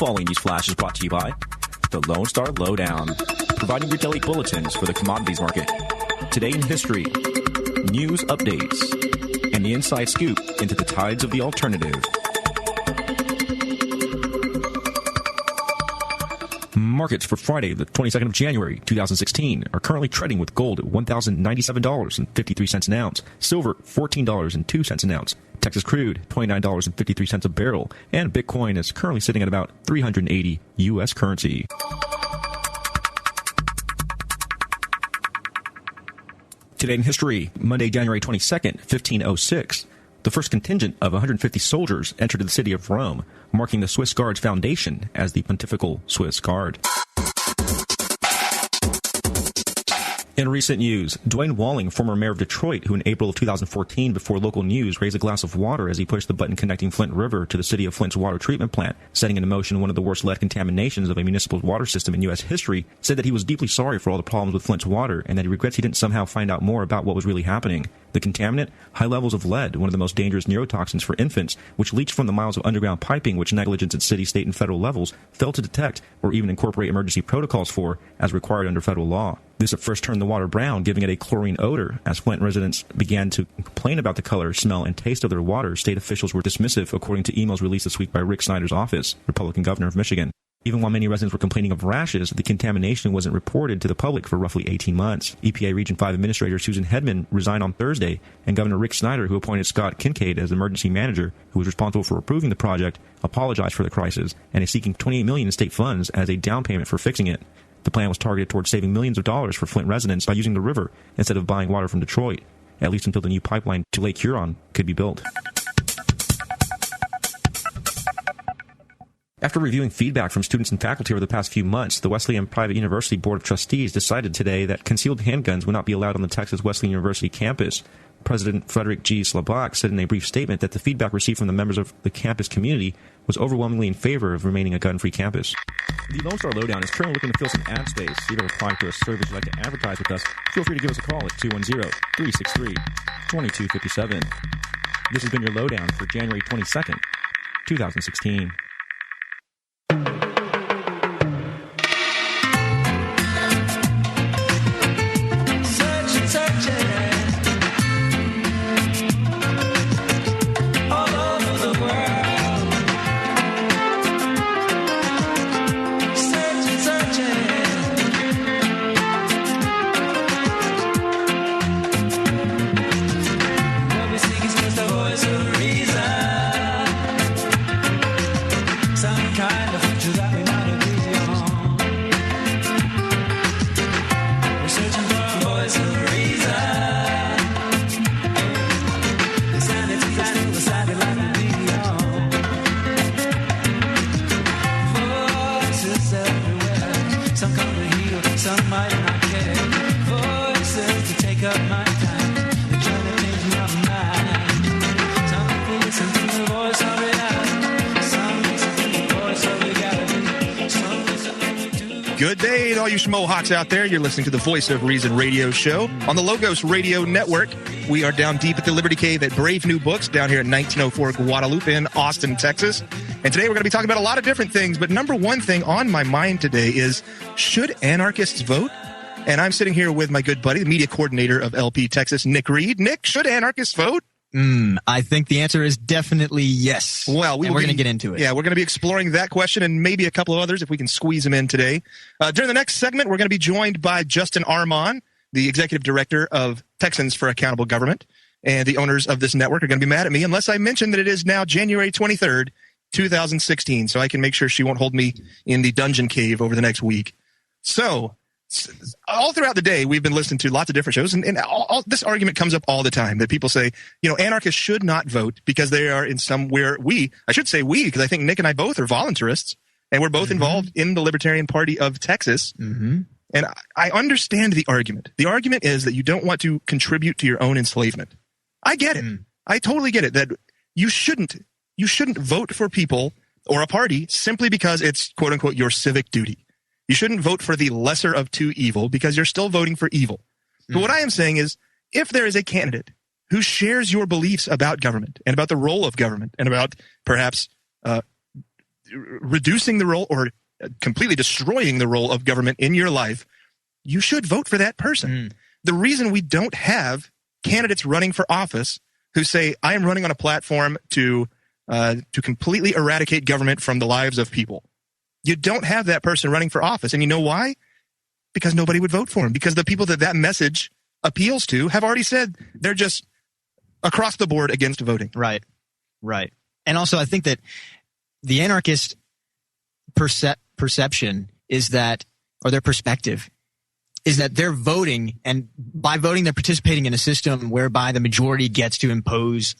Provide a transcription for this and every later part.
following news flash is brought to you by the Lone Star Lowdown, providing your daily bulletins for the commodities market. Today in history, news updates, and the inside scoop into the tides of the alternative. Markets for Friday, the 22nd of January, 2016, are currently trading with gold at $1,097.53 an ounce, silver $14.02 an ounce, Texas crude $29.53 a barrel, and Bitcoin is currently sitting at about 380 U.S. currency. Today in history, Monday, January 22nd, 1506. The first contingent of 150 soldiers entered the city of Rome, marking the Swiss Guard's foundation as the Pontifical Swiss Guard. In recent news, Dwayne Walling, former mayor of Detroit, who in April of 2014, before local news, raised a glass of water as he pushed the button connecting Flint River to the city of Flint's water treatment plant, setting into motion one of the worst lead contaminations of a municipal water system in U.S. history, said that he was deeply sorry for all the problems with Flint's water and that he regrets he didn't somehow find out more about what was really happening. The contaminant? High levels of lead, one of the most dangerous neurotoxins for infants, which leached from the miles of underground piping which negligence at city, state, and federal levels failed to detect or even incorporate emergency protocols for as required under federal law. This at first turned the water brown, giving it a chlorine odor. As Flint residents began to complain about the color, smell, and taste of their water, state officials were dismissive, according to emails released this week by Rick Snyder's office, Republican governor of Michigan. Even while many residents were complaining of rashes, the contamination wasn't reported to the public for roughly 18 months. EPA Region 5 Administrator Susan Hedman resigned on Thursday, and Governor Rick Snyder, who appointed Scott Kincaid as emergency manager, who was responsible for approving the project, apologized for the crisis and is seeking $28 million in state funds as a down payment for fixing it. The plan was targeted towards saving millions of dollars for Flint residents by using the river instead of buying water from Detroit, at least until the new pipeline to Lake Huron could be built. After reviewing feedback from students and faculty over the past few months, the Wesleyan Private University Board of Trustees decided today that concealed handguns would not be allowed on the Texas Wesleyan University campus. President Frederick G. Slabach said in a brief statement that the feedback received from the members of the campus community was overwhelmingly in favor of remaining a gun-free campus. The Lone Star Lowdown is currently looking to fill some ad space. If you have a product or a service you'd like to advertise with us, feel free to give us a call at 210-363-2257. This has been your Lowdown for January 22nd, 2016. Good day to all you Schmohawks out there. You're listening to the Voice of Reason radio show on the Logos Radio Network. We are down deep at the Liberty Cave at Brave New Books down here at 1904 Guadalupe in Austin, Texas. And today we're going to be talking about a lot of different things, but number one thing on my mind today is, should anarchists vote? And I'm sitting here with my good buddy, the media coordinator of LP Texas, Nick Reed. Nick, should anarchists vote? I think the answer is definitely yes. Well, we're going to get into it. Yeah, we're going to be exploring that question and maybe a couple of others if we can squeeze them in today. During the next segment, we're going to be joined by Justin Armon, the executive director of Texans for Accountable Government. And the owners of this network are going to be mad at me unless I mention that it is now January 23rd, 2016. So I can make sure she won't hold me in the dungeon cave over the next week. So all throughout the day, we've been listening to lots of different shows, and all this argument comes up all the time that people say, anarchists should not vote because they are in somewhere I should say we, because I think Nick and I both are voluntarists, and we're both involved in the Libertarian Party of Texas. And I understand the argument. The argument is that you don't want to contribute to your own enslavement. I get it. I totally get it that you shouldn't vote for people or a party simply because it's quote unquote your civic duty. You shouldn't vote for the lesser of two evil because you're still voting for evil. But what I am saying is, if there is a candidate who shares your beliefs about government and about the role of government and about perhaps reducing the role or completely destroying the role of government in your life, you should vote for that person. The reason we don't have candidates running for office who say, I am running on a platform to completely eradicate government from the lives of people. You don't have that person running for office. And you know why? Because nobody would vote for him. Because the people that message appeals to have already said they're just across the board against voting. Right. And also, I think that the anarchist perception is that, or their perspective, is that they're voting, and by voting, they're participating in a system whereby the majority gets to impose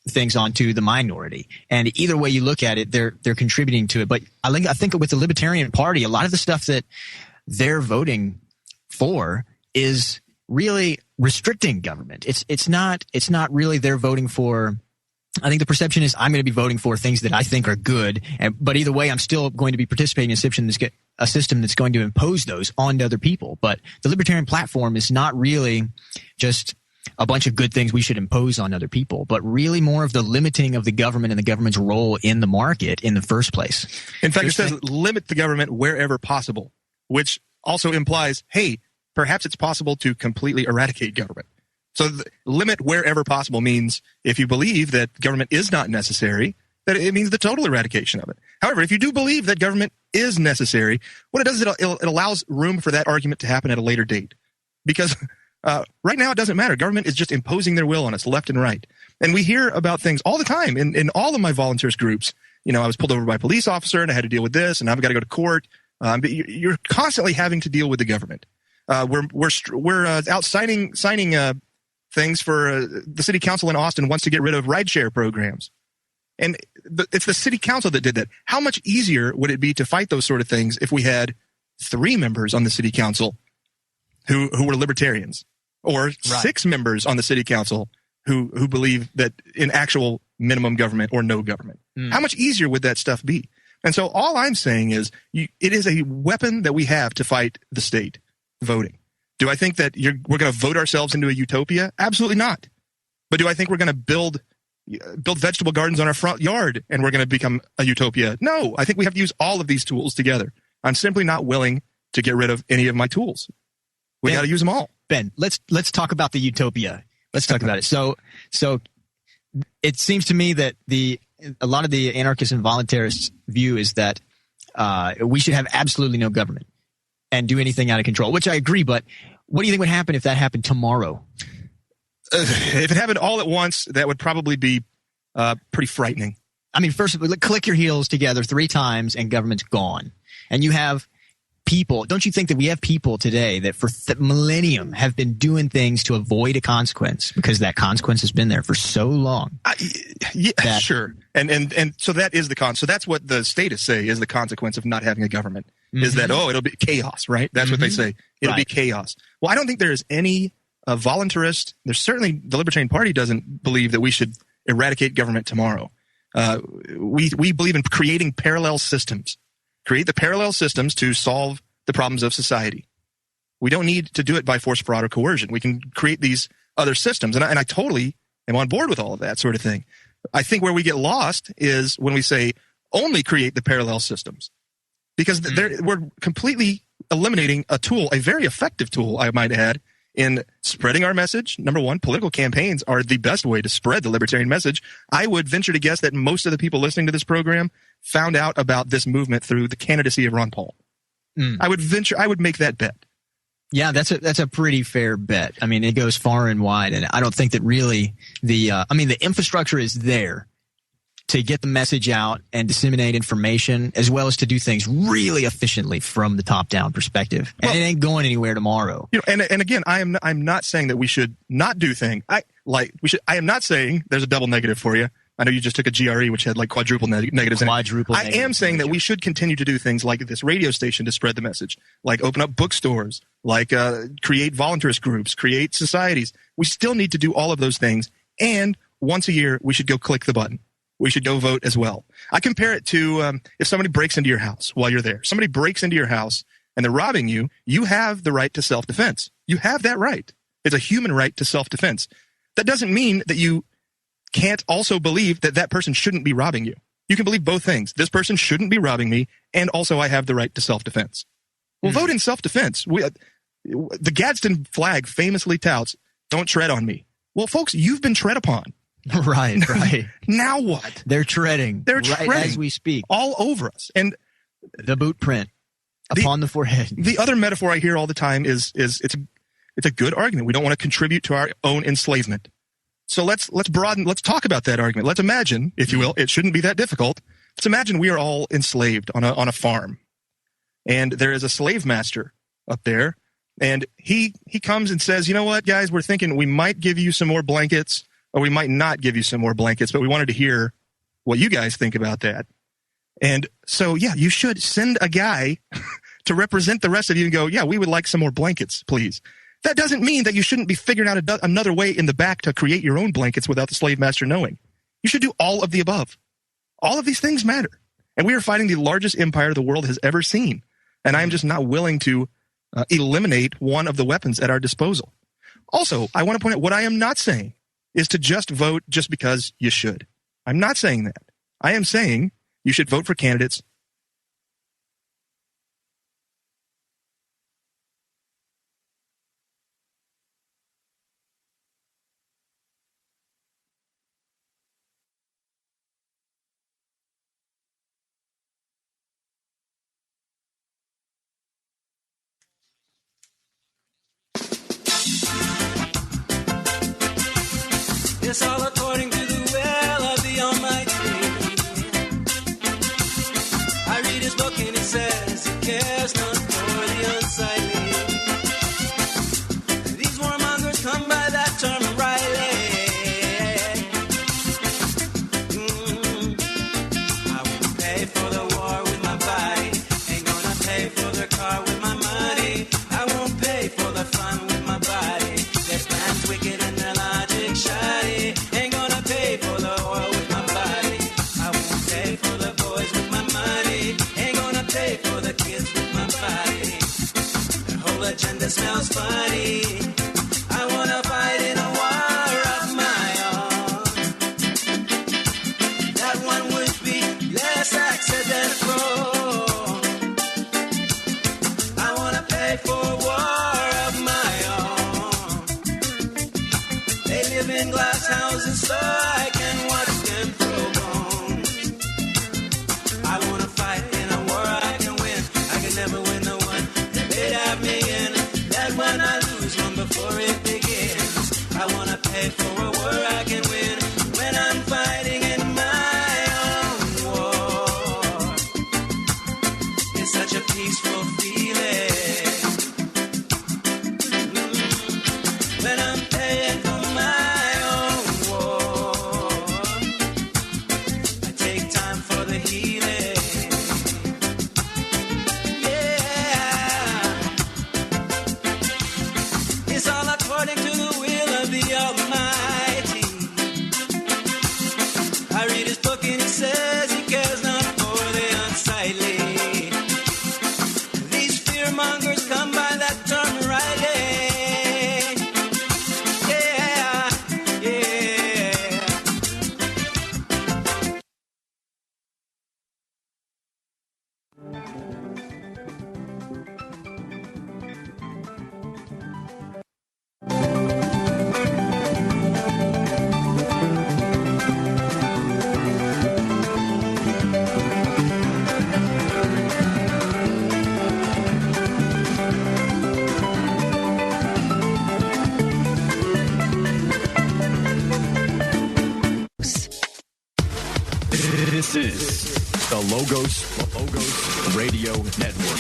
things onto the minority. And either way you look at it, they're contributing to it. But I think with the Libertarian Party, a lot of the stuff that they're voting for is really restricting government. It's not really they're voting for. I think the perception is I'm going to be voting for things that I think are good, but either way, I'm still going to be participating in a system that's going to impose those onto other people. But the Libertarian platform is not really just a bunch of good things we should impose on other people, but really more of the limiting of the government and the government's role in the market in the first place. In fact, it says limit the government wherever possible, which also implies, hey, perhaps it's possible to completely eradicate government. So limit wherever possible means if you believe that government is not necessary, that it means the total eradication of it. However, if you do believe that government is necessary, what it does is it allows room for that argument to happen at a later date. Because right now it doesn't matter. Government is just imposing their will on us left and right. And we hear about things all the time in all of my volunteers groups. You know, I was pulled over by a police officer and I had to deal with this and I've got to go to court. But you're constantly having to deal with the government. We're out signing things for the city council in Austin wants to get rid of rideshare programs. And it's the city council that did that. How much easier would it be to fight those sort of things if we had 3 members on the city council who were libertarians, or 6 members on the city council who believe that in actual minimum government or no government? How much easier would that stuff be? And so all I'm saying is it is a weapon that we have to fight the state, voting. Do I think that we're going to vote ourselves into a utopia? Absolutely not. But do I think we're going to build vegetable gardens on our front yard and we're going to become a utopia? No, I think we have to use all of these tools together. I'm simply not willing to get rid of any of my tools. We got to use them all. Ben, let's talk about the utopia. Let's talk about it. So it seems to me that a lot of the anarchists and voluntarists' view is that we should have absolutely no government and do anything out of control, which I agree. But what do you think would happen if that happened tomorrow? If it happened all at once, that would probably be pretty frightening. I mean, first of all, click your heels together 3 times and government's gone. And you have people. Don't you think that we have people today that for millennium have been doing things to avoid a consequence because that consequence has been there for so long? Sure. And so that is so that's what the statists say is the consequence of not having a government. Is that, it'll be chaos, right? That's what they say. It'll be chaos. Well, I don't think there is any voluntarist. There's certainly the Libertarian Party doesn't believe that we should eradicate government tomorrow. We believe in creating parallel systems. Create the parallel systems to solve the problems of society. We don't need to do it by force, fraud, or coercion. We can create these other systems. And I totally am on board with all of that sort of thing. I think where we get lost is when we say only create the parallel systems. Because we're completely eliminating a tool, a very effective tool, I might add, in spreading our message. Number one, political campaigns are the best way to spread the libertarian message. I would venture to guess that most of the people listening to this program found out about this movement through the candidacy of Ron Paul. I would make that bet. Yeah, that's a pretty fair bet. I mean, it goes far and wide, and I don't think that really the infrastructure is there to get the message out and disseminate information, as well as to do things really efficiently from the top-down perspective. And it ain't going anywhere tomorrow. And again, I'm not saying that we should not do things. I am not saying there's a double negative for you. I know you just took a GRE, which had like quadruple negatives. I am saying that we should continue to do things like this radio station to spread the message, like open up bookstores, like create voluntarist groups, create societies. We still need to do all of those things. And once a year, we should go click the button. We should go vote as well. I compare it to if somebody breaks into your house while you're there. Somebody breaks into your house and they're robbing you. You have the right to self-defense. You have that right. It's a human right to self-defense. That doesn't mean that you can't also believe that that person shouldn't be robbing you. You can believe both things. This person shouldn't be robbing me, and also I have the right to self-defense. Well, vote in self-defense. The Gadsden flag famously touts, "Don't tread on me." Well, folks, you've been tread upon. Right. Now what? They're treading. They're right treading as we speak. all over us. And the boot print upon the forehead. The other metaphor I hear all the time is it's a good argument. We don't want to contribute to our own enslavement. So let's talk about that argument. Let's imagine, if you will, it shouldn't be that difficult. Let's imagine we are all enslaved on a farm, and there is a slave master up there, and he comes and says, "You know what, guys, we're thinking we might give you some more blankets, or we might not give you some more blankets, but we wanted to hear what you guys think about that." And so, yeah, you should send a guy to represent the rest of you and go, "Yeah, we would like some more blankets, please." That doesn't mean that you shouldn't be figuring out another way in the back to create your own blankets without the slave master knowing. You should do all of the above. All of these things matter. And we are fighting the largest empire the world has ever seen. And I am just not willing to eliminate one of the weapons at our disposal. Also, I want to point out what I am not saying is to just vote just because you should. I'm not saying that. I am saying you should vote for candidates. It's all according to the will of the Almighty. I read his book and it says he cares not for the unsightly. These warmongers come by that term rightly. I won't pay for the war with my body. Ain't gonna pay for their car with my money. I won't pay for the fun with my body. Their plans wicked and their logic shoddy. Ain't gonna pay for the oil with my body. I won't pay for the boys with my money. Ain't gonna pay for the kids with my body. The whole agenda smells funny. I wanna fight in a war of my own. That one would be less accidental. I wanna pay for a war of my own. They live in glass houses so I can watch them throw bones. I wanna fight in a war I can win. I can never win the one that they'd have me in. That one I lose long before it begins. I wanna pay for a war I can win when I'm fighting in my own war. It's such a peaceful feeling. When I'm paying for my own war, I take time for the healing. Yeah, it's all according to the will of the Almighty. I read his book and he says he cares not for the unsightly. These fearmongers come by that term rightly. Yeah, yeah. This is the Logos Radio Network.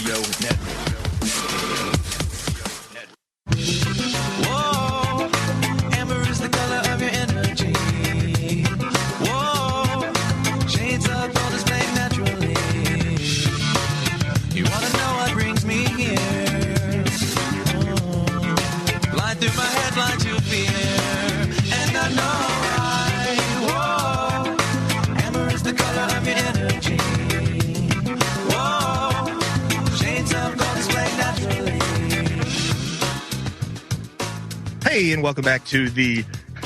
Whoa, amber is the color of your energy. Whoa, shades of gold displayed naturally. You wanna know what brings me here? Fly through my head, fly to fear, and I know whoa, amber is the color of your energy. Whoa, shades of gold displayed naturally. Hey, and welcome back to the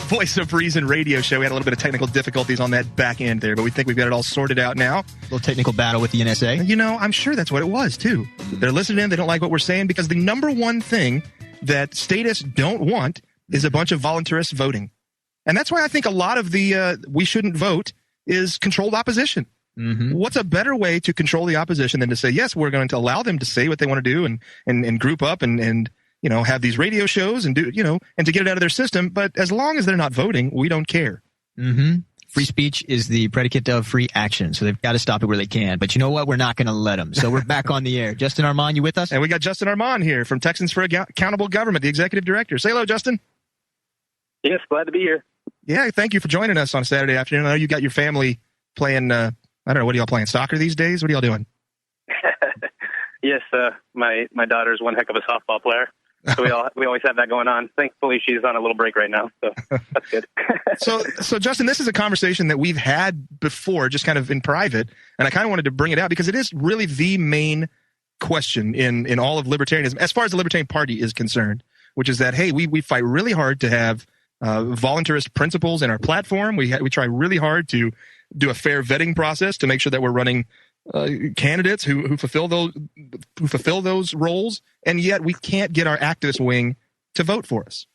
Voice of Reason radio show. We had a little bit of technical difficulties on that back end there, but we think we've got it all sorted out now. A little technical battle with the NSA. You know, I'm sure that's what it was, too. They're listening in. They don't like what we're saying because the number one thing that statists don't want is a bunch of voluntarist voting. And that's why I think a lot of the we shouldn't vote is controlled opposition. Mm-hmm. What's a better way to control the opposition than to say, yes, we're going to allow them to say what they want to do and group up and you know, have these radio shows and do, you know, and to get it out of their system. But as long as they're not voting, we don't care. Mm-hmm. Free speech is the predicate of free action. So they've got to stop it where they can. But you know what? We're not going to let them. So we're back on the air. Justin Armand, you with us? And we got Justin Armand here from Texans for Accountable Government, the executive director. Say hello, Justin. Yes, glad to be here. Yeah, thank you for joining us on Saturday afternoon. I know you got your family playing, I don't know, what are y'all playing, soccer these days? What are y'all doing? Yes, my daughter's one heck of a softball player. So we always have that going on. Thankfully, she's on a little break right now, so that's good. So Justin, this is a conversation that we've had before, just kind of in private, and I kind of wanted to bring it out because it is really the main question in all of libertarianism, as far as the Libertarian Party is concerned, which is that, hey, we fight really hard to have voluntarist principles in our platform. We try really hard to do a fair vetting process to make sure that we're running candidates who fulfill those roles, and yet we can't get our activist wing to vote for us.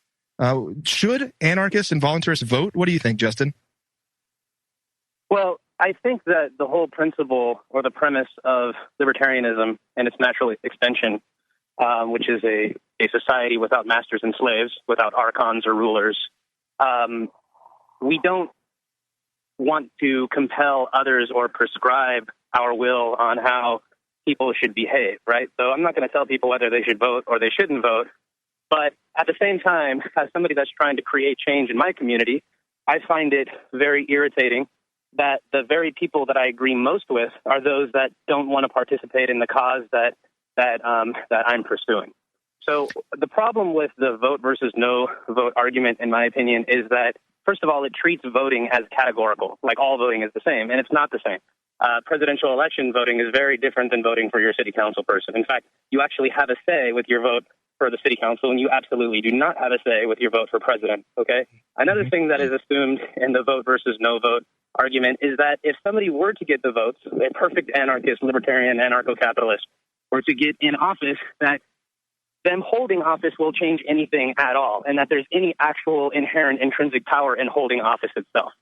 Should anarchists and voluntarists vote? What do you think, Justin? Well, I think that the whole principle or the premise of libertarianism and its natural extension, which is a society without masters and slaves, without archons or rulers, we don't want to compel others or prescribe our will on how people should behave, right? So I'm not going to tell people whether they should vote or they shouldn't vote. But at the same time, as somebody that's trying to create change in my community, I find it very irritating that the very people that I agree most with are those that don't want to participate in the cause that I'm pursuing. So the problem with the vote versus no vote argument, in my opinion, is that, first of all, it treats voting as categorical, like all voting is the same, and it's not the same. Presidential election voting is very different than voting for your city council person. In fact, you actually have a say with your vote for the city council, and you absolutely do not have a say with your vote for president, okay? Another thing that is assumed in the vote versus no vote argument is that if somebody were to get the votes, a perfect anarchist, libertarian, anarcho-capitalist, were to get in office, that them holding office will change anything at all, and that there's any actual inherent intrinsic power in holding office itself.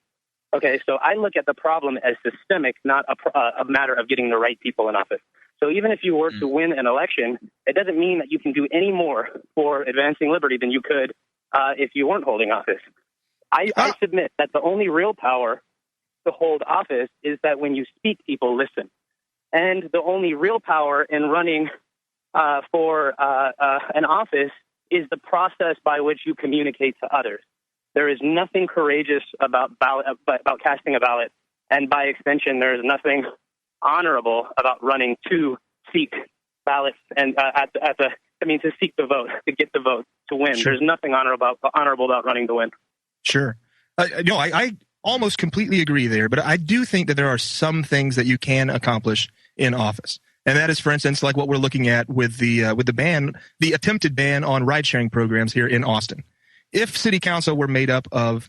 Okay, so I look at the problem as systemic, not a matter of getting the right people in office. So even if you were to win an election, it doesn't mean that you can do any more for advancing liberty than you could if you weren't holding office. I submit that the only real power to hold office is that when you speak, people listen. And the only real power in running for an office is the process by which you communicate to others. There is nothing courageous about casting a ballot, and by extension, there is nothing honorable about running to seek ballots and to seek the vote, to get the vote, to win. Sure. There's nothing honorable about running to win. Sure. I almost completely agree there, but I do think that there are some things that you can accomplish in office. And that is, for instance, like what we're looking at with the attempted ban on ride-sharing programs here in Austin. If city council were made up of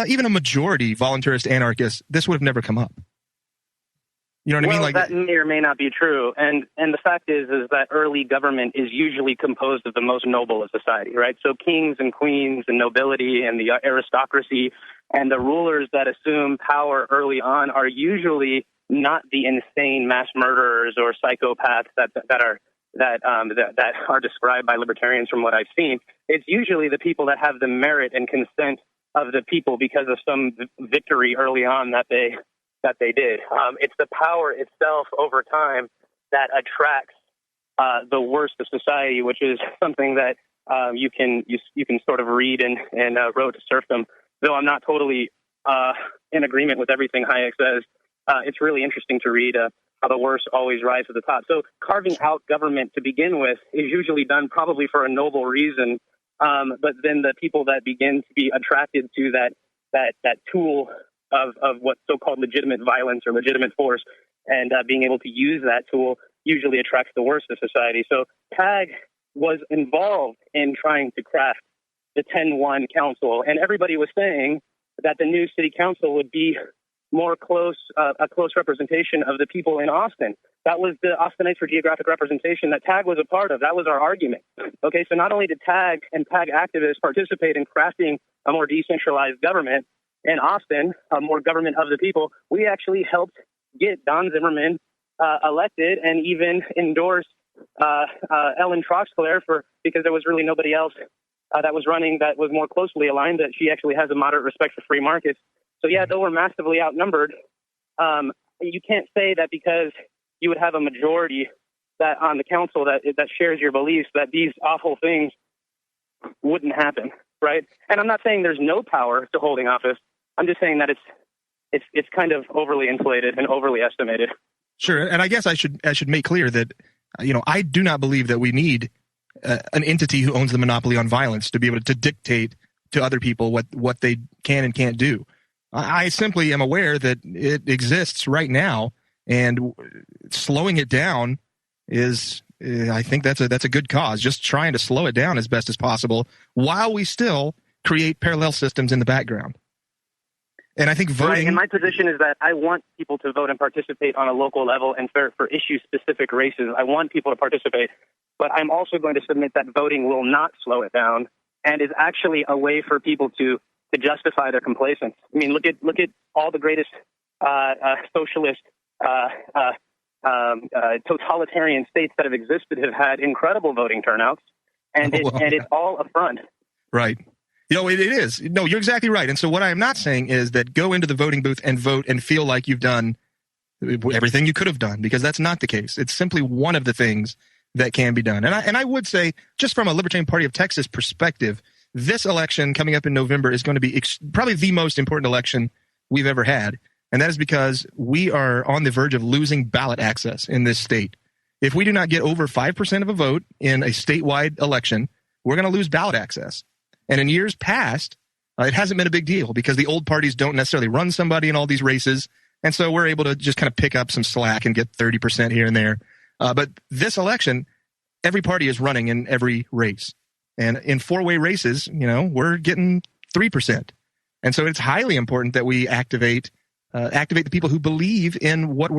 even a majority voluntarist anarchists, this would have never come up. You know what I mean? Like, that may or may not be true. And the fact is that early government is usually composed of the most noble of society, right? So kings and queens and nobility and the aristocracy and the rulers that assume power early on are usually not the insane mass murderers or psychopaths that are described by libertarians from what I've seen. It's usually the people that have the merit and consent of the people because of some victory early on that they did. It's the power itself over time that attracts the worst of society, which is something that you can sort of read in Road to Serfdom. Though I'm not totally in agreement with everything Hayek says, it's really interesting to read how the worst always rise to the top. So carving out government to begin with is usually done probably for a noble reason, but then the people that begin to be attracted to that tool of what's so-called legitimate violence or legitimate force and being able to use that tool usually attracts the worst of society. So PAG was involved in trying to craft the 10-1 council. And everybody was saying that the new city council would be more close, a close representation of the people in Austin. That was the Austinites for Geographic Representation that TAG was a part of. That was our argument. Okay, so not only did TAG and TAG activists participate in crafting a more decentralized government in Austin, a more government of the people, we actually helped get Don Zimmerman elected and even endorsed Ellen Troxclair because there was really nobody else that was running that was more closely aligned, that she actually has a moderate respect for free markets. So yeah, though we're massively outnumbered, you can't say that because you would have a majority that on the council that shares your beliefs that these awful things wouldn't happen, right? And I'm not saying there's no power to holding office. I'm just saying that it's kind of overly inflated and overly estimated. Sure, and I guess I should make clear that I do not believe that we need an entity who owns the monopoly on violence to be able to dictate to other people what they can and can't do. I simply am aware that it exists right now, and slowing it down is, I think that's a good cause. Just trying to slow it down as best as possible while we still create parallel systems in the background. And I think voting. Right, and my position is that I want people to vote and participate on a local level and for issue-specific races. I want people to participate, but I'm also going to submit that voting will not slow it down and is actually a way for people to justify their complacence. I mean, look at all the greatest socialist totalitarian states that have existed have had incredible voting turnouts, and it's all a front. Right. It is. No, you're exactly right. And so what I am not saying is that go into the voting booth and vote and feel like you've done everything you could have done, because that's not the case. It's simply one of the things that can be done. And I would say, just from a Libertarian Party of Texas perspective, this election coming up in November is going to be probably the most important election we've ever had. And that is because we are on the verge of losing ballot access in this state. If we do not get over 5% of a vote in a statewide election, we're going to lose ballot access. And in years past, it hasn't been a big deal because the old parties don't necessarily run somebody in all these races. And so we're able to just kind of pick up some slack and get 30% here and there. But this election, every party is running in every race. And in four-way races, we're getting 3%. And so it's highly important that we activate the people who believe in what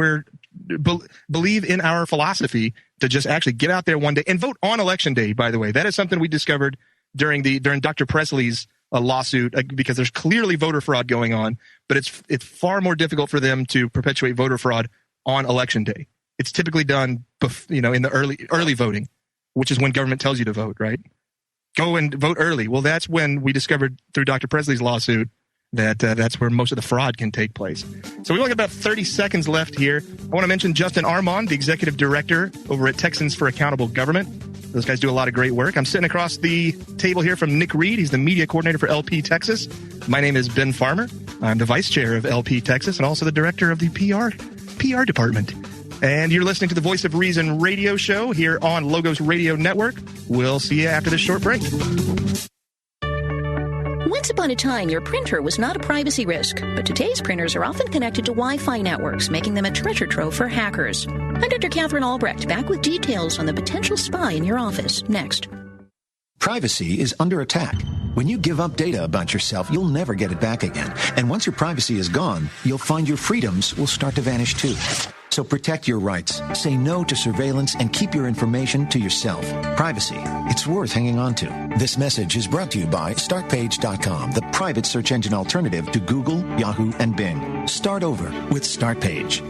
believe in our philosophy to just actually get out there one day and vote on election day, by the way. That is something we discovered during Dr. Presley's lawsuit, because there's clearly voter fraud going on, but it's far more difficult for them to perpetuate voter fraud on election day. It's typically done, in the early voting, which is when government tells you to vote, right? Go and vote early. Well, that's when we discovered through Dr. Presley's lawsuit that that's where most of the fraud can take place. So we only got about 30 seconds left here. I want to mention Justin Armand, the executive director over at Texans for Accountable Government. Those guys do a lot of great work. I'm sitting across the table here from Nick Reed. He's the media coordinator for LP Texas. My name is Ben Farmer. I'm the vice chair of LP Texas and also the director of the PR department. And you're listening to the Voice of Reason radio show here on Logos Radio Network. We'll see you after this short break. Once upon a time, your printer was not a privacy risk, but today's printers are often connected to Wi-Fi networks, making them a treasure trove for hackers. I'm Dr. Catherine Albrecht, back with details on the potential spy in your office, next. Privacy is under attack. When you give up data about yourself, you'll never get it back again. And once your privacy is gone, you'll find your freedoms will start to vanish too. So protect your rights, say no to surveillance, and keep your information to yourself. Privacy, it's worth hanging on to. This message is brought to you by StartPage.com, the private search engine alternative to Google, Yahoo, and Bing. Start over with StartPage.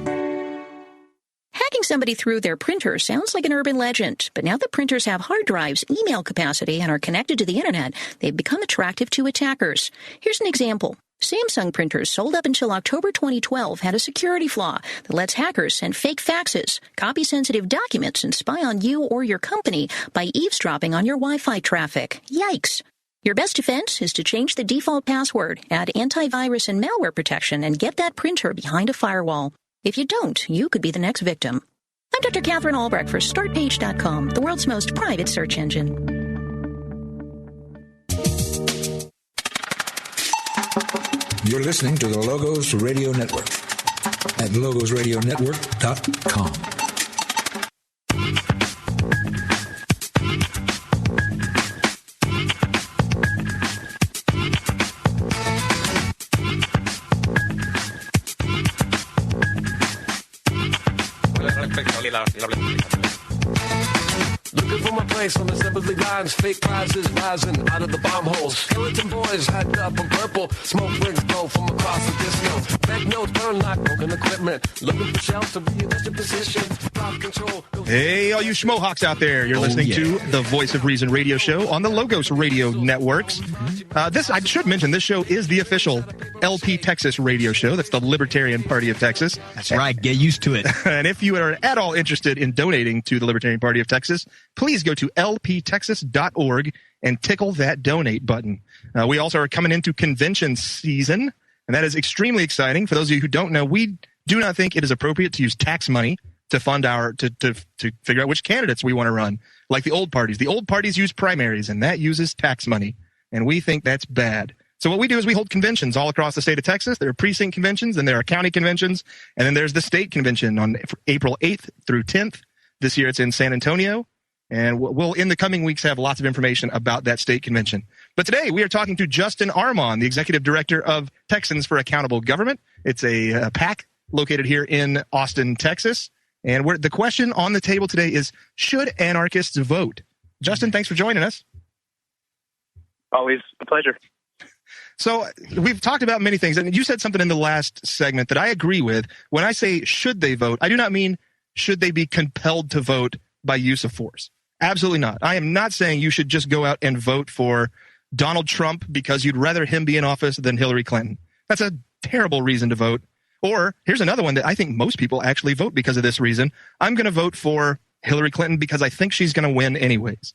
Hacking somebody through their printer sounds like an urban legend, but now that printers have hard drives, email capacity, and are connected to the internet, they've become attractive to attackers. Here's an example. Samsung printers sold up until October 2012 had a security flaw that lets hackers send fake faxes, copy sensitive documents, and spy on you or your company by eavesdropping on your Wi-Fi traffic. Yikes! Your best defense is to change the default password, add antivirus and malware protection, and get that printer behind a firewall. If you don't, you could be the next victim. I'm Dr. Catherine Albrecht for StartPage.com, the world's most private search engine. You're listening to the Logos Radio Network at logosradionetwork.com. Looking for my place on the assembly lines. Fake prizes rising out of the bomb holes. Skeleton boys hyped up in purple. Smoke rings blow from across the disco. Back notes burn like broken equipment. Looking for shells to be in a position. Drop control. Hey, all you Schmohawks out there. You're listening to the Voice of Reason radio show on the Logos Radio Networks. I should mention, this show is the official LP Texas radio show. That's the Libertarian Party of Texas. That's right. Get used to it. And if you are at all interested in donating to the Libertarian Party of Texas, please go to lptexas.org and tickle that donate button. We also are coming into convention season, and that is extremely exciting. For those of you who don't know, we do not think it is appropriate to use tax money to fund to figure out which candidates we want to run, like the old parties. The old parties use primaries, and that uses tax money, and we think that's bad. So what we do is we hold conventions all across the state of Texas. There are precinct conventions, and there are county conventions, and then there's the state convention on April 8th through 10th. This year it's in San Antonio, and we'll in the coming weeks have lots of information about that state convention. But today we are talking to Justin Armon, the executive director of Texans for Accountable Government. It's a PAC located here in Austin, Texas. And the question on the table today is, should anarchists vote? Justin, thanks for joining us. Always a pleasure. So we've talked about many things, and you said something in the last segment that I agree with. When I say should they vote, I do not mean should they be compelled to vote by use of force. Absolutely not. I am not saying you should just go out and vote for Donald Trump because you'd rather him be in office than Hillary Clinton. That's a terrible reason to vote. Or here's another one that I think most people actually vote because of this reason. I'm going to vote for Hillary Clinton because I think she's going to win anyways.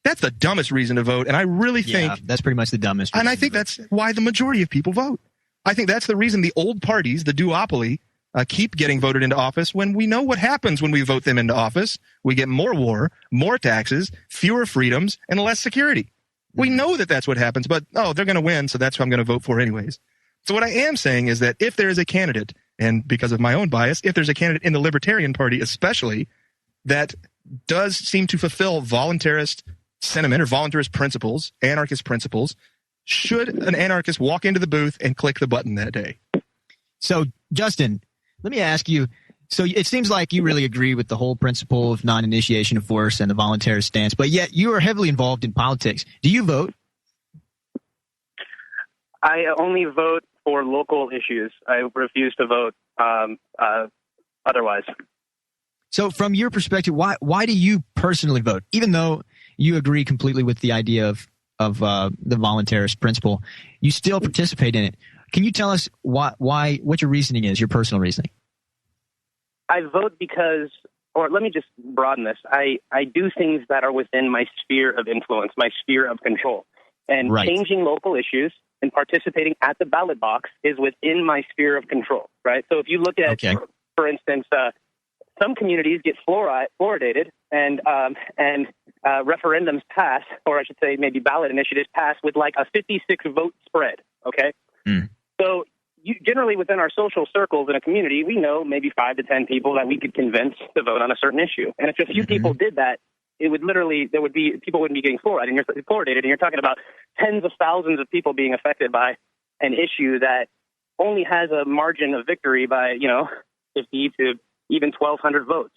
That's the dumbest reason to vote, and I really think that's pretty much the dumbest reason. And I think that's why the majority of people vote. I think that's the reason the old parties, the duopoly, keep getting voted into office when we know what happens when we vote them into office. We get more war, more taxes, fewer freedoms, and less security. We know that that's what happens, but, they're going to win, so that's who I'm going to vote for anyways. So what I am saying is that if there is a candidate, and because of my own bias, if there's a candidate in the Libertarian Party especially that does seem to fulfill voluntarist sentiment or voluntarist principles, anarchist principles, should an anarchist walk into the booth and click the button that day? So, Justin, let me ask you, so it seems like you really agree with the whole principle of non-initiation of force and the voluntarist stance, but yet you are heavily involved in politics. Do you vote? I only vote for local issues. I refuse to vote otherwise. So from your perspective, why do you personally vote? Even though you agree completely with the idea of the voluntarist principle, you still participate in it. Can you tell us what your reasoning is, your personal reasoning? I vote because, or let me just broaden this. I do things that are within my sphere of influence, my sphere of control. And changing local issues and participating at the ballot box is within my sphere of control, right? So if you look at, for instance, some communities get fluoridated and referendums pass, or I should say maybe ballot initiatives pass with like a 56 vote spread, okay? So generally within our social circles in a community, we know maybe 5 to 10 people that we could convince to vote on a certain issue. And if a few people did that, it would literally, people wouldn't be getting fluoridated, and you're talking about tens of thousands of people being affected by an issue that only has a margin of victory by, 50 to even 1,200 votes.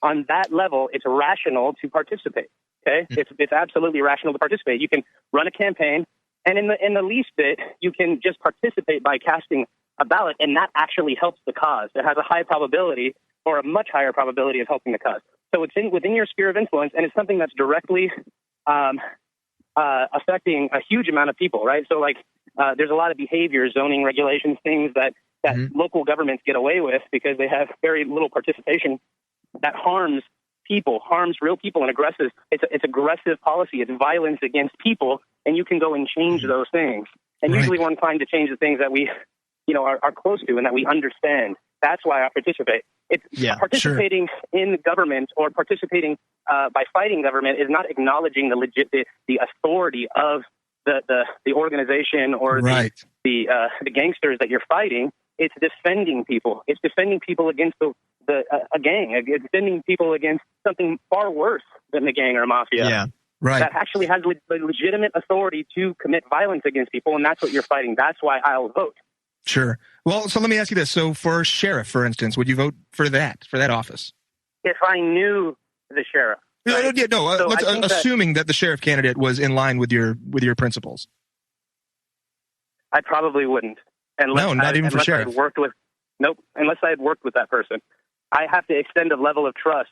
On that level, it's rational to participate. Okay, it's absolutely rational to participate. You can run a campaign, and in the least bit, you can just participate by casting a ballot, and that actually helps the cause. It has a high probability, or a much higher probability, of helping the cause. So it's within your sphere of influence, and it's something that's directly affecting a huge amount of people, right? So, there's a lot of behaviors, zoning regulations, things that local governments get away with because they have very little participation that harms people, harms real people, and it's aggressive policy. It's violence against people, and you can go and change those things. And usually one trying to change the things that we, are close to and that we understand. That's why I participate. It's participating in government or participating by fighting government is not acknowledging the authority of the organization or the gangsters that you're fighting. It's defending people. It's defending people against a gang. It's defending people against something far worse than the gang or mafia. Yeah, that actually has legitimate authority to commit violence against people, and that's what you're fighting. That's why I'll vote. Sure. Well, so let me ask you this. So for sheriff, for instance, would you vote for that office? If I knew the sheriff. Right? So assuming that the sheriff candidate was in line with your principles. I probably wouldn't. Even for sheriff. Unless I had worked with that person. I have to extend a level of trust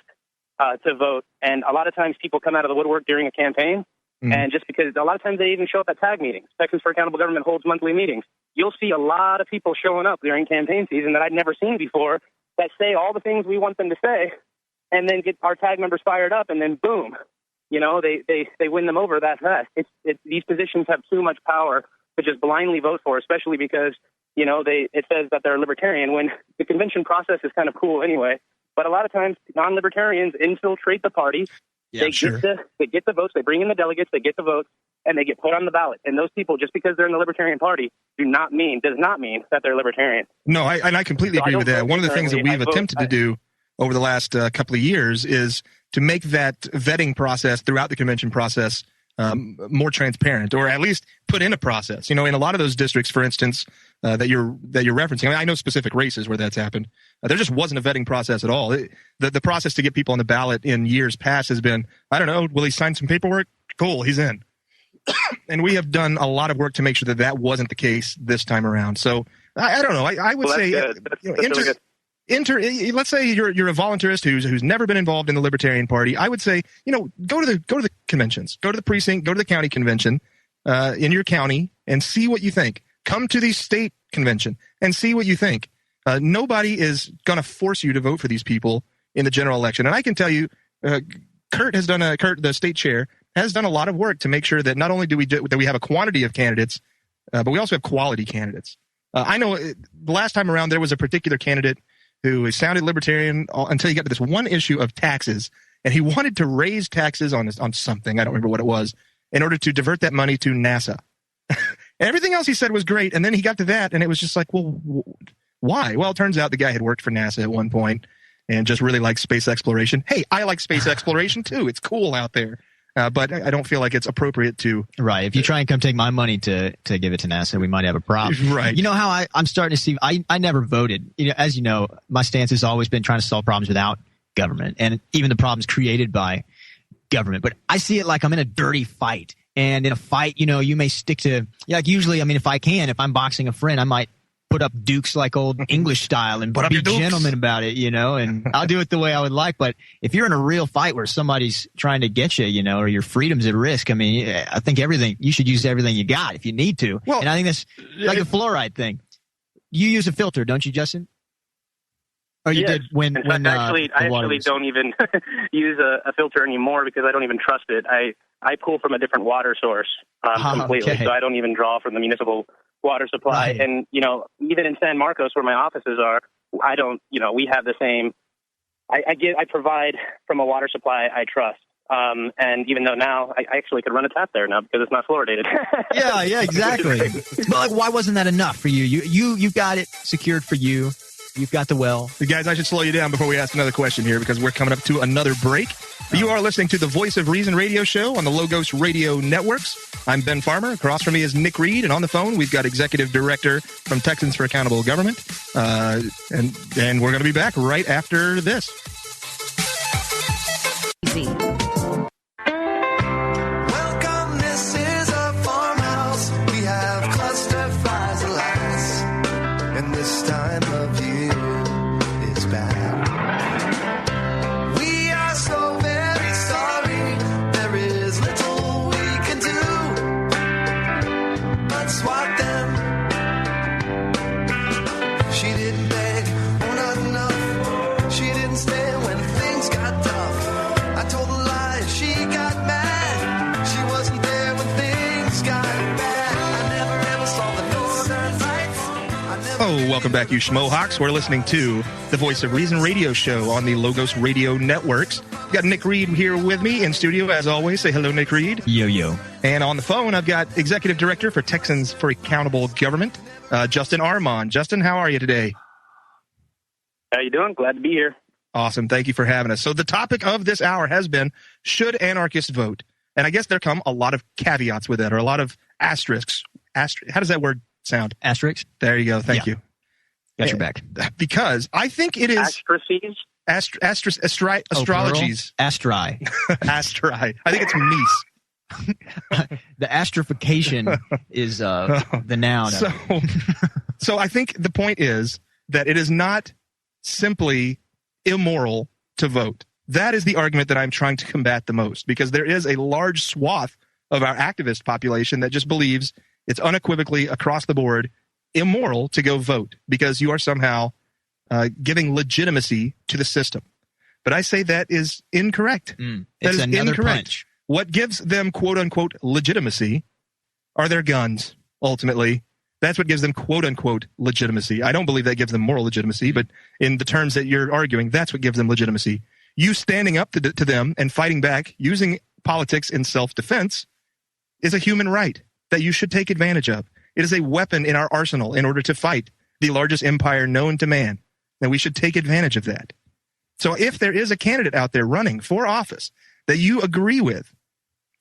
to vote. And a lot of times people come out of the woodwork during a campaign, and just because a lot of times they even show up at TAG meetings. Texans for Accountable Government holds monthly meetings. You'll see a lot of people showing up during campaign season that I'd never seen before that say all the things we want them to say, and then get our TAG members fired up, and then boom, they win them over that fast. These positions have too much power to just blindly vote for, especially because it says that they're libertarian when the convention process is kind of cool anyway. But a lot of times non-libertarians infiltrate the party. They get the votes, they bring in the delegates, they get the votes, and they get put on the ballot. And those people, just because they're in the Libertarian Party, does not mean that they're libertarian. No, I completely agree with that. One of the things that we've attempted to do over the last couple of years is to make that vetting process throughout the convention process more transparent, or at least put in a process. In a lot of those districts, for instance, that you're referencing, I know specific races where that's happened. There just wasn't a vetting process at all. The process to get people on the ballot in years past has been, I don't know, will he sign some paperwork? Cool, he's in. And we have done a lot of work to make sure that wasn't the case this time around. So I don't know. I would say, let's say you're a voluntarist who's never been involved in the Libertarian Party. I would say, go to the conventions, go to the precinct, go to the county convention in your county, and see what you think. Come to the state convention and see what you think. Nobody is going to force you to vote for these people in the general election. And I can tell you, Kurt, the state chair, has done a lot of work to make sure that not only do we have a quantity of candidates, but we also have quality candidates. I know the last time around there was a particular candidate who sounded libertarian until he got to this one issue of taxes, and he wanted to raise taxes on something, I don't remember what it was, in order to divert that money to NASA. Everything else he said was great, and then he got to that, and it was just like, well, why? Well, it turns out the guy had worked for NASA at one point and just really liked space exploration. Hey, I like space exploration too. It's cool out there. But I don't feel like it's appropriate to... Right. If you try and come take my money to give it to NASA, we might have a problem. Right. You know how I'm starting to see... I never voted. As you know, my stance has always been trying to solve problems without government, and even the problems created by government. But I see it like I'm in a dirty fight. And in a fight, you may stick to... usually, if if I'm boxing a friend, I might put up dukes like old English style and be gentleman about it, and I'll do it the way I would like. But if you're in a real fight where somebody's trying to get you, or your freedom's at risk, I think you should use everything you got if you need to. Well, and I think that's like the fluoride thing. You use a filter, don't you, Justin? Or you did when I actually don't even use a filter anymore because I don't even trust it. I pull from a different water source completely, so I don't even draw from the municipal water supply. Right. And, even in San Marcos where my offices are, I don't, we have the same, I provide from a water supply I trust. And even though now I actually could run a tap there now because it's not fluoridated. Yeah, exactly. But why wasn't that enough for you? You got it secured for you. You've got the well. Guys, I should slow you down before we ask another question here because we're coming up to another break. You are listening to the Voice of Reason radio show on the Logos Radio Networks. I'm Ben Farmer. Across from me is Nick Reed. And on the phone, we've got Executive Director from Texans for Accountable Government. And we're going to be back right after this. Welcome, this is a farmhouse. We have cluster flies and lights. And this time of year is bad. We are so very sorry. There is little we can do but swat them. She didn't beg or not enough. She didn't stay when things got tough. I told a lie, she got mad. She wasn't there when things got bad. I never ever saw the northern lights. Oh, welcome back, you schmohawks. We're listening to the Voice of Reason radio show on the Logos Radio Networks. We've got Nick Reed here with me in studio, as always. Say hello, Nick Reed. Yo. And on the phone, I've got Executive Director for Texans for Accountable Government, Justin Armand. Justin, how are you today? How you doing? Glad to be here. Awesome. Thank you for having us. So the topic of this hour has been, should anarchists vote? And I guess there come a lot of caveats with that, or a lot of asterisks. How does that word sound? Asterisks? There you go. Thank you. Got your back. Because I think it is... Asterisks? astrologies. Astri. Astri. I think it's meese. The astrification is the noun. So I think the point is that it is not simply immoral to vote. That is the argument that I'm trying to combat the most, because there is a large swath of our activist population that just believes it's unequivocally across the board immoral to go vote because you are somehow giving legitimacy to the system. But I say that is incorrect. That is another incorrect. punch. What gives them quote-unquote legitimacy are their guns, ultimately. That's what gives them quote-unquote legitimacy. I don't believe that gives them moral legitimacy, but in the terms that you're arguing, that's what gives them legitimacy. You standing up to them and fighting back using politics in self-defense is a human right that you should take advantage of. It is a weapon in our arsenal in order to fight the largest empire known to man, and we should take advantage of that. So if there is a candidate out there running for office that you agree with,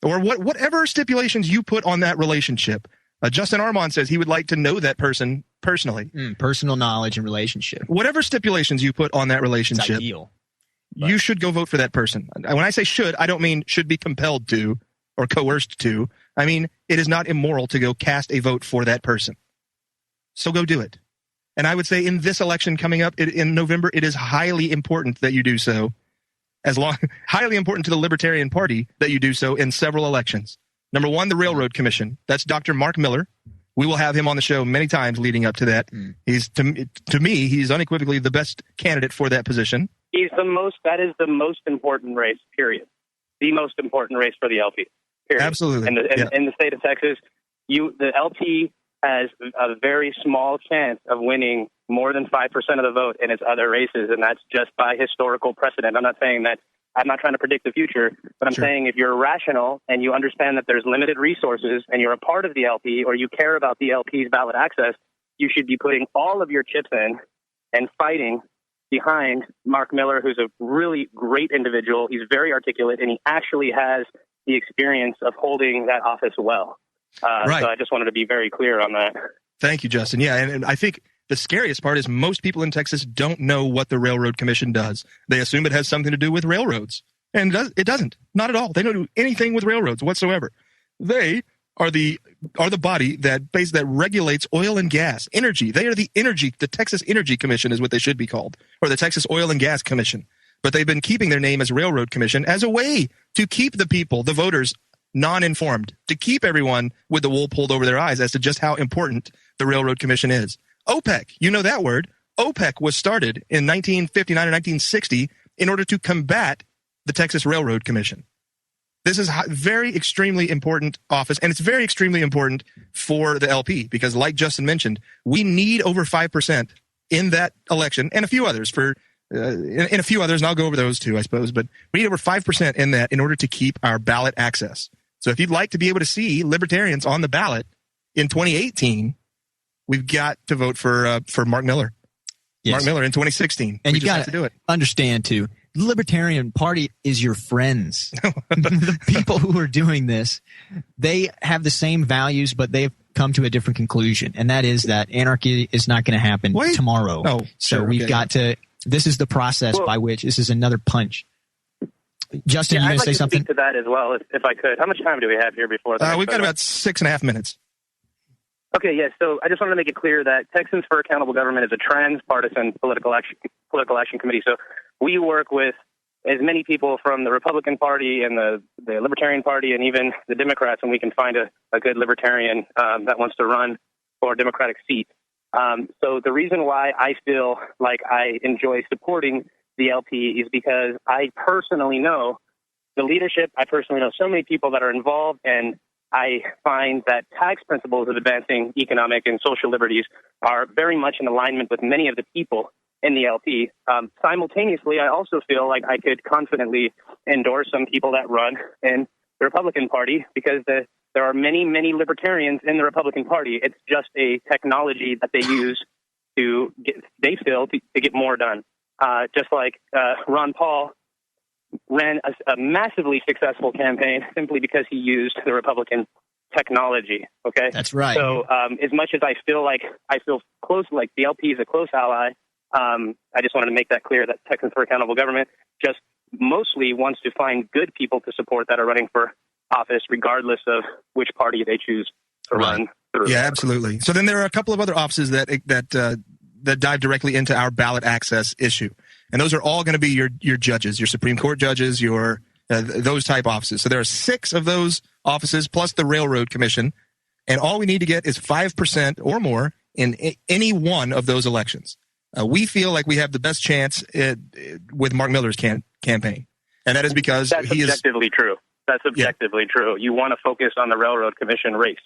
or whatever stipulations you put on that relationship, Justin Armand says he would like to know that person personally. Personal knowledge and relationship. Whatever stipulations you put on that relationship, It's ideal. you should go vote for that person. When I say should, I don't mean should be compelled to or coerced to. I mean, it is not immoral to go cast a vote for that person. So go do it. And I would say in this election coming up in November, it is highly important that you do so. Highly important to the Libertarian Party that you do so in several elections. Number one, the Railroad Commission. That's Dr. Mark Miller. We will have him on the show many times leading up to that. He's to me, he's unequivocally the best candidate for that position. That is the most important race, period. The most important race for the LP, period. Absolutely. In the state of Texas, the LP has a very small chance of winning more than 5% of the vote in its other races, and that's just by historical precedent. I'm not saying that. I'm not trying to predict the future, but I'm saying if you're rational and you understand that there's limited resources and you're a part of the LP or you care about the LP's ballot access, you should be putting all of your chips in and fighting behind Mark Miller, who's a really great individual. He's very articulate, and he actually has the experience of holding that office well. Right. So I just wanted to be very clear on that. Thank you, Justin. Yeah, and I think the scariest part is most people in Texas don't know what the Railroad Commission does. They assume it has something to do with railroads, and it doesn't. Not at all. They don't do anything with railroads whatsoever. They are the body that regulates oil and gas, energy. They are the Texas Energy Commission is what they should be called, or the Texas Oil and Gas Commission. But they've been keeping their name as Railroad Commission as a way to keep the people, the voters, non-informed, to keep everyone with the wool pulled over their eyes as to just how important the Railroad Commission is. OPEC, you know that word. OPEC was started in 1959 or 1960 in order to combat the Texas Railroad Commission. This is very extremely important office, and it's very extremely important for the LP because, like Justin mentioned, we need over 5% in that election and a few others and I'll go over those too, I suppose, but we need over 5% in that in order to keep our ballot access. So if you'd like to be able to see libertarians on the ballot in 2018, we've got to vote for Mark Miller. Yes. Mark Miller in 2016. And you got to do it. Understand, too, the Libertarian Party is your friends. The people who are doing this, they have the same values, but they've come to a different conclusion, and that is that anarchy is not going to happen tomorrow. Oh, so we've got to – this is the process by which – this is another punch. Justin, you going to say something? I'd like to speak to that as well, if I could. How much time do we have here before that? We've got about 6.5 minutes. Okay, yes. So I just wanted to make it clear that Texans for Accountable Government is a transpartisan political action committee. So we work with as many people from the Republican Party and the Libertarian Party and even the Democrats, and we can find a good Libertarian that wants to run for a Democratic seat. So the reason why I feel like I enjoy supporting the LP is because I personally know the leadership. I personally know so many people that are involved, and I find that tax principles of advancing economic and social liberties are very much in alignment with many of the people in the LP. Simultaneously, I also feel like I could confidently endorse some people that run in the Republican Party because there are many, many libertarians in the Republican Party. It's just a technology that they use to get more done. Just like Ron Paul ran a massively successful campaign simply because he used the Republican technology. Okay, that's right. So as much as I feel close, like the LP is a close ally I just wanted to make that clear that Texans for Accountable Government just mostly wants to find good people to support that are running for office, regardless of which party they choose to run through. Yeah, absolutely. So then there are a couple of other offices that dive directly into our ballot access issue, and those are all going to be your judges, your Supreme Court judges, your those type offices. So there are 6 of those offices plus the Railroad Commission, and all we need to get is 5% or more in any one of those elections. We feel like we have the best chance with Mark Miller's campaign, and that is because that's objectively true. That's objectively true. You want to focus on the Railroad Commission race.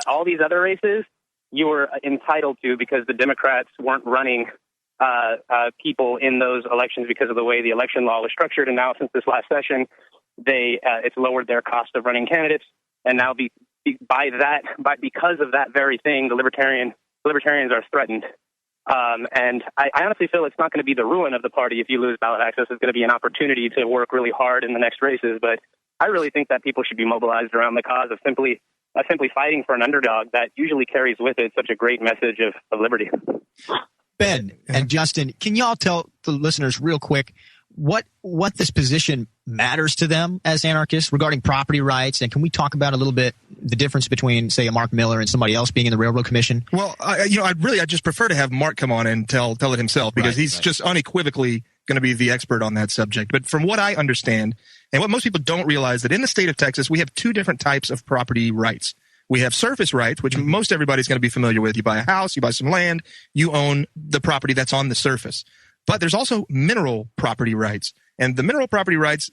All these other races you were entitled to because the Democrats weren't running people in those elections because of the way the election law was structured. And now, since this last session, it's lowered their cost of running candidates. And now, because of that very thing, the libertarians are threatened. And I honestly feel it's not going to be the ruin of the party if you lose ballot access. It's going to be an opportunity to work really hard in the next races. But I really think that people should be mobilized around the cause of simply fighting for an underdog that usually carries with it such a great message of liberty. Ben and Justin, can y'all tell the listeners real quick what this position matters to them as anarchists regarding property rights? And can we talk about a little bit the difference between, say, a Mark Miller and somebody else being in the Railroad Commission? Well, I just prefer to have Mark come on and tell it himself, because he's just unequivocally going to be the expert on that subject. But from what I understand, and what most people don't realize, that in the state of Texas, we have 2 different types of property rights. We have surface rights, which most everybody's going to be familiar with. You buy a house, you buy some land, you own the property that's on the surface. But there's also mineral property rights. And the mineral property rights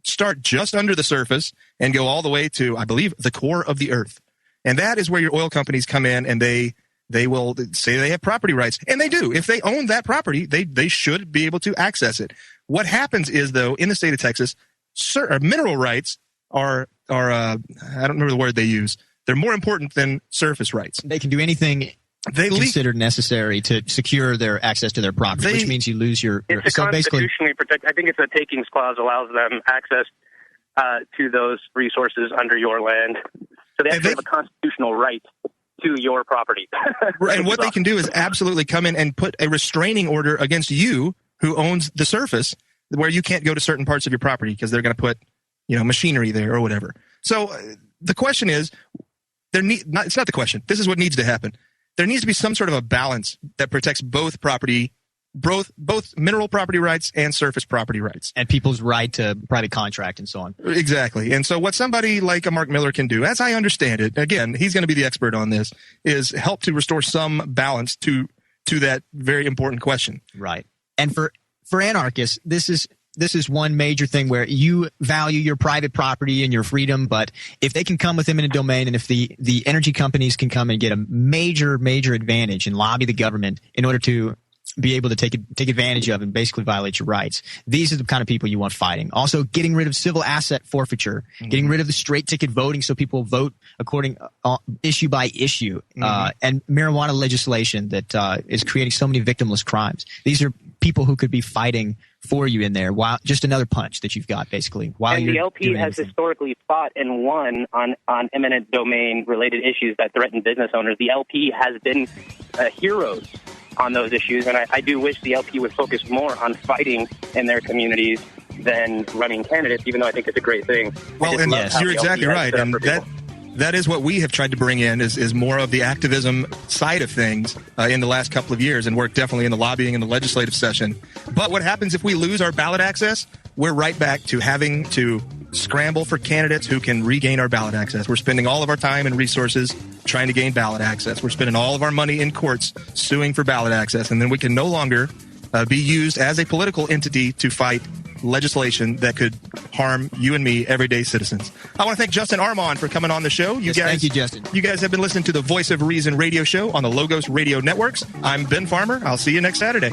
start just under the surface and go all the way to, I believe, the core of the earth. And that is where your oil companies come in, and they will say they have property rights. And they do. If they own that property, they should be able to access it. What happens is, though, in the state of Texas, mineral rights are I don't remember the word they use. They're more important than surface rights. They can do anything considered necessary to secure their access to their property, which means you lose your. It's constitutionally protected. I think it's a takings clause allows them access to those resources under your land. So they actually have a constitutional right to your property. And what they can do is absolutely come in and put a restraining order against you, who owns the surface, where you can't go to certain parts of your property because they're going to put, machinery there or whatever. So the question is, it's not the question. This is what needs to happen. There needs to be some sort of a balance that protects both mineral property rights and surface property rights. And people's right to private contract and so on. Exactly. And so what somebody like a Mark Miller can do, as I understand it, again, he's going to be the expert on this, is help to restore some balance to that very important question. Right. And for anarchists, this is one major thing where you value your private property and your freedom, but if they can come with eminent domain, and if the energy companies can come and get a major advantage and lobby the government in order to be able to take advantage of and basically violate your rights, these are the kind of people you want fighting. Also, getting rid of civil asset forfeiture, getting rid of the straight ticket voting so people vote according issue by issue, and marijuana legislation that is creating so many victimless crimes. These are people who could be fighting for you in there. While just another punch that you've got, basically. And the LP has historically fought and won on eminent domain related issues that threaten business owners. The LP has been heroes on those issues, and I do wish the LP would focus more on fighting in their communities than running candidates, even though I think it's a great thing. Well, and you're exactly right, and that is what we have tried to bring in is more of the activism side of things in the last couple of years, and work definitely in the lobbying and the legislative session. But what happens if we lose our ballot access? We're right back to having to scramble for candidates who can regain our ballot access. We're spending all of our time and resources trying to gain ballot access. We're spending all of our money in courts suing for ballot access, and then we can no longer be used as a political entity to fight legislation that could harm you and me, everyday citizens. I want to thank Justin Armand for coming on the show. Thank you, Justin. You guys have been listening to the Voice of Reason radio show on the Logos Radio Networks. I'm Ben Farmer. I'll see you next Saturday.